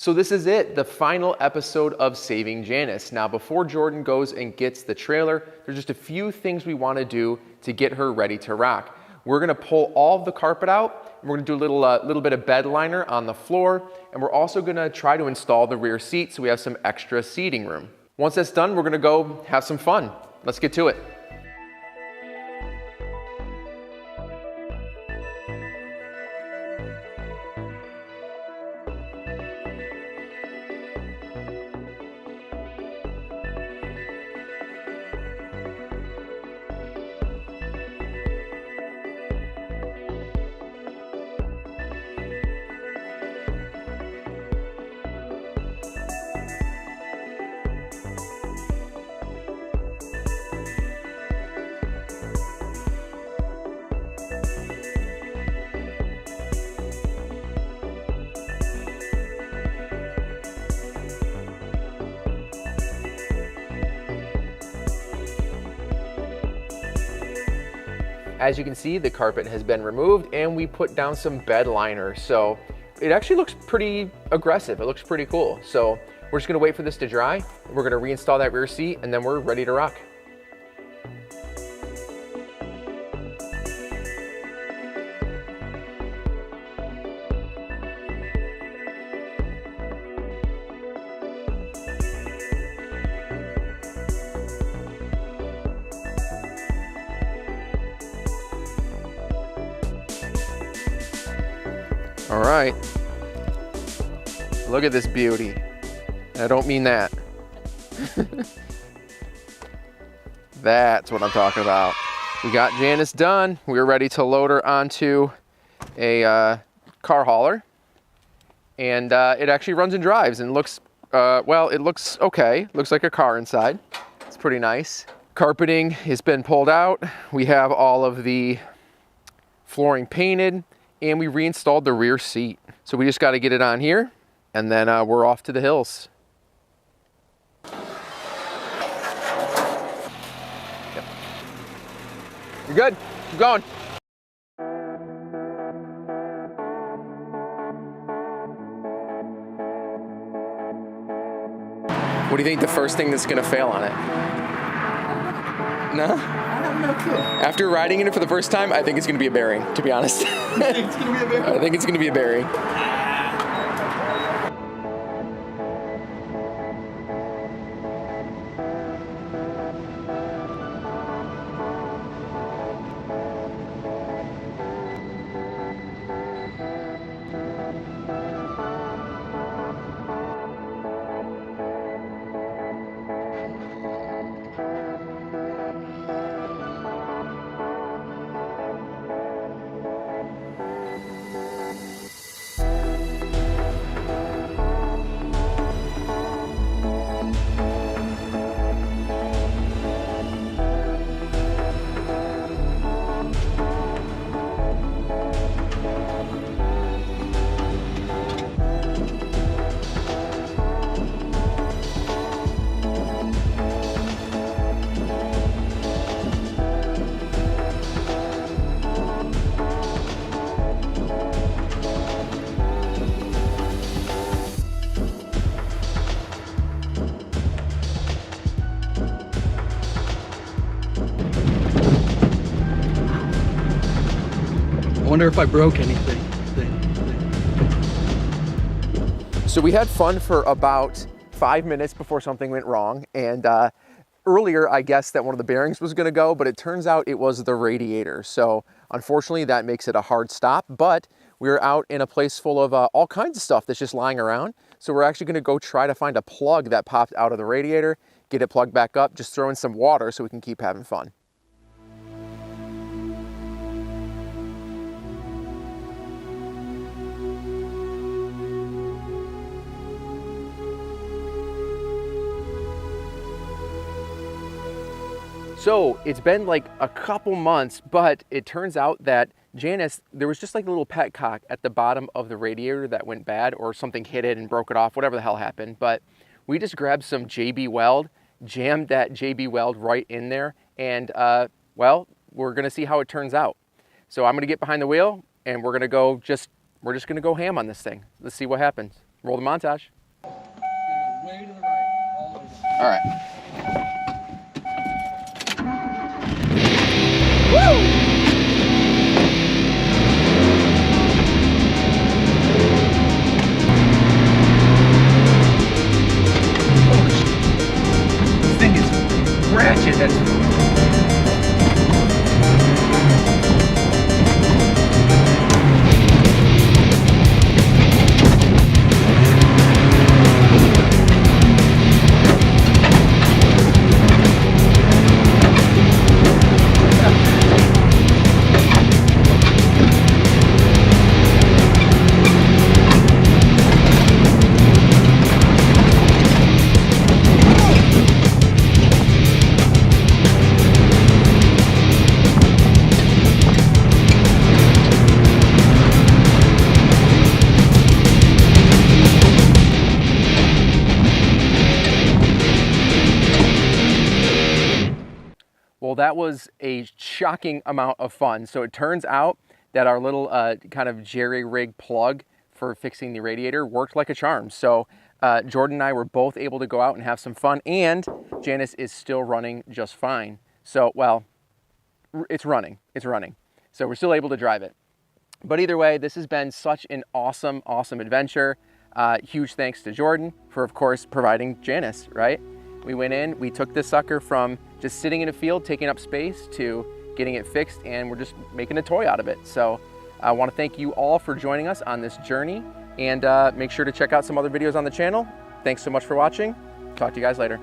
So this is it, the final episode of Saving Janice. Now, before Jordan goes and gets the trailer, there's just a few things we want to do to get her ready to rock. We're going to pull all of the carpet out, and we're going to do a little bit of bed liner on the floor, and we're also going to try to install the rear seat so we have some extra seating room. Once that's done, we're going to go have some fun. Let's get to it. As you can see, the carpet has been removed and we put down some bed liner. So it actually looks pretty aggressive. It looks pretty cool. So we're just gonna wait for this to dry. We're gonna reinstall that rear seat and then we're ready to rock. All right, look at this beauty. I don't mean that. That's what I'm talking about. We got Janice done. We're ready to load her onto a car hauler. And it actually runs and drives and looks, well, it looks okay. Looks like a car inside. It's pretty nice. Carpeting has been pulled out. We have all of the flooring painted. And we reinstalled the rear seat. So we just got to get it on here and then we're off to the hills. Yep. You're good, keep going. What do you think the first thing that's gonna fail on it? No? After riding in it for the first time, I think it's going to be a bearing, to be honest. You think it's going to be a bearing? I think it's going to be a bearing. I wonder if I broke anything. So we had fun for about 5 minutes before something went wrong. And earlier I guessed that one of the bearings was gonna go, but it turns out it was the radiator. So unfortunately that makes it a hard stop, but we're out in a place full of all kinds of stuff that's just lying around. So we're actually gonna go try to find a plug that popped out of the radiator, get it plugged back up, just throw in some water so we can keep having fun. So it's been like a couple months, but it turns out that Janice, there was just like a little petcock at the bottom of the radiator that went bad, or something hit it and broke it off, whatever the hell happened. But we just grabbed some JB Weld, jammed that JB Weld right in there, and well, we're gonna see how it turns out. So I'm gonna get behind the wheel and we're just gonna go ham on this thing. Let's see what happens. Roll the montage. Way to the right, all over. All right. This thing is ratchet. Well, that was a shocking amount of fun. So it turns out that our little kind of jerry-rig plug for fixing the radiator worked like a charm. So Jordan and I were both able to go out and have some fun, and Janice is still running just fine. So, well, it's running. So we're still able to drive it. But either way, this has been such an awesome, awesome adventure. Huge thanks to Jordan for, of course, providing Janice, right? We went in, we took this sucker from just sitting in a field, taking up space, to getting it fixed, and we're just making a toy out of it. So I want to thank you all for joining us on this journey, and make sure to check out some other videos on the channel. Thanks so much for watching. Talk to you guys later.